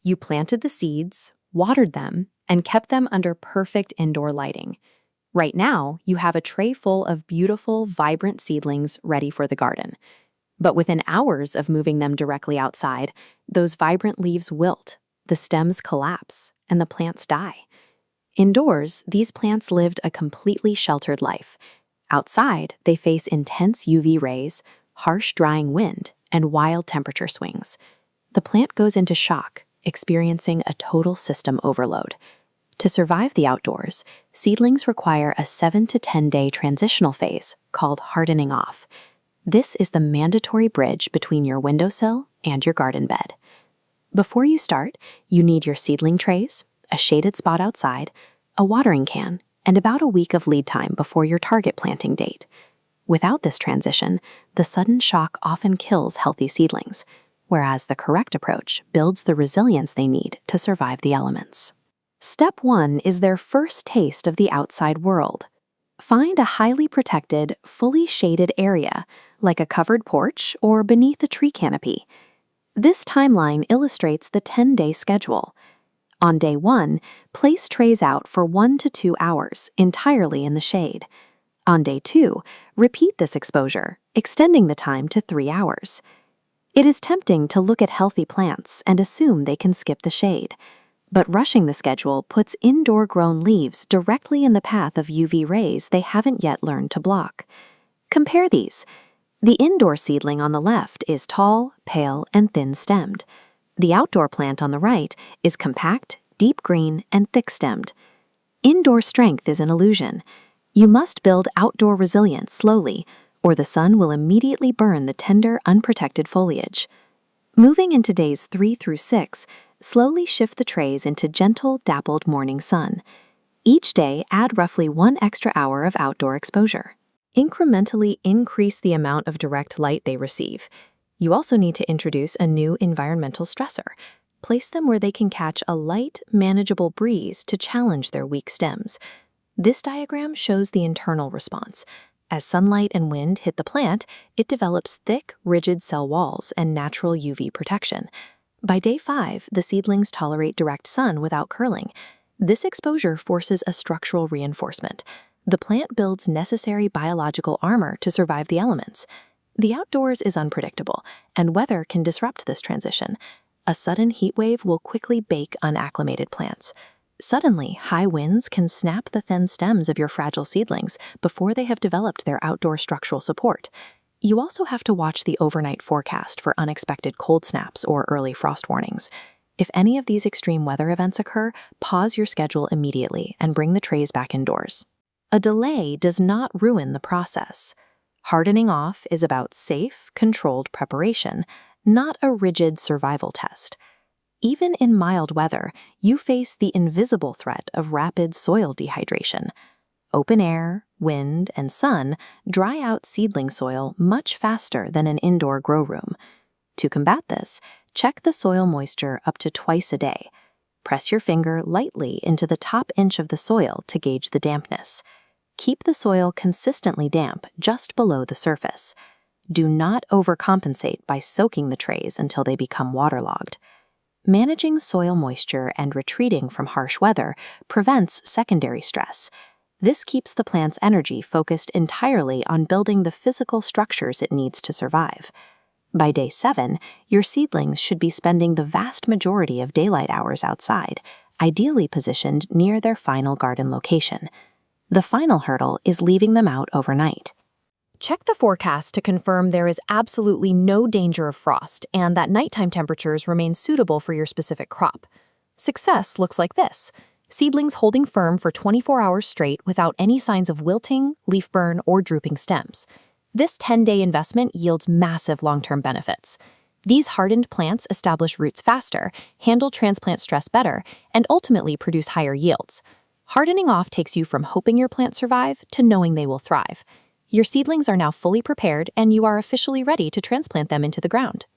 You planted the seeds, watered them, and kept them under perfect indoor lighting. Right now, you have a tray full of beautiful, vibrant seedlings ready for the garden. But within hours of moving them directly outside, those vibrant leaves wilt, the stems collapse, and the plants die. Indoors, these plants lived a completely sheltered life. Outside, they face intense UV rays, harsh drying wind, and wild temperature swings. The plant goes into shock, experiencing a total system overload. To survive the outdoors, seedlings require a 7 to 10 day transitional phase called hardening off. This is the mandatory bridge between your windowsill and your garden bed. Before you start, you need your seedling trays, a shaded spot outside, a watering can, and about a week of lead time before your target planting date. Without this transition, the sudden shock often kills healthy seedlings, whereas the correct approach builds the resilience they need to survive the elements. Step 1 is their first taste of the outside world. Find a highly protected, fully shaded area, like a covered porch or beneath a tree canopy. This timeline illustrates the 10-day schedule. On day 1, place trays out for 1 to 2 hours, entirely in the shade. On day 2, repeat this exposure, extending the time to 3 hours. It is tempting to look at healthy plants and assume they can skip the shade. But rushing the schedule puts indoor-grown leaves directly in the path of UV rays they haven't yet learned to block. Compare these. The indoor seedling on the left is tall, pale, and thin-stemmed. The outdoor plant on the right is compact, deep green, and thick-stemmed. Indoor strength is an illusion. You must build outdoor resilience slowly, or the sun will immediately burn the tender, unprotected foliage. Moving into days 3 through 6, slowly shift the trays into gentle, dappled morning sun. Each day, add roughly 1 extra hour of outdoor exposure. Incrementally increase the amount of direct light they receive. You also need to introduce a new environmental stressor. Place them where they can catch a light, manageable breeze to challenge their weak stems. This diagram shows the internal response. As sunlight and wind hit the plant, it develops thick, rigid cell walls and natural UV protection. By day 5, the seedlings tolerate direct sun without curling. This exposure forces a structural reinforcement. The plant builds necessary biological armor to survive the elements. The outdoors is unpredictable, and weather can disrupt this transition. A sudden heat wave will quickly bake unacclimated plants. Suddenly, high winds can snap the thin stems of your fragile seedlings before they have developed their outdoor structural support. You also have to watch the overnight forecast for unexpected cold snaps or early frost warnings. If any of these extreme weather events occur, pause your schedule immediately and bring the trays back indoors. A delay does not ruin the process. Hardening off is about safe, controlled preparation, not a rigid survival test. Even in mild weather, you face the invisible threat of rapid soil dehydration. Open air, wind, and sun dry out seedling soil much faster than an indoor grow room. To combat this, check the soil moisture up to twice a day. Press your finger lightly into the top inch of the soil to gauge the dampness. Keep the soil consistently damp just below the surface. Do not overcompensate by soaking the trays until they become waterlogged. Managing soil moisture and retreating from harsh weather prevents secondary stress. This keeps the plant's energy focused entirely on building the physical structures it needs to survive. By day 7, your seedlings should be spending the vast majority of daylight hours outside, ideally positioned near their final garden location. The final hurdle is leaving them out overnight. Check the forecast to confirm there is absolutely no danger of frost and that nighttime temperatures remain suitable for your specific crop. Success looks like this: seedlings holding firm for 24 hours straight without any signs of wilting, leaf burn, or drooping stems. This 10-day investment yields massive long-term benefits. These hardened plants establish roots faster, handle transplant stress better, and ultimately produce higher yields. Hardening off takes you from hoping your plants survive to knowing they will thrive. Your seedlings are now fully prepared, and you are officially ready to transplant them into the ground.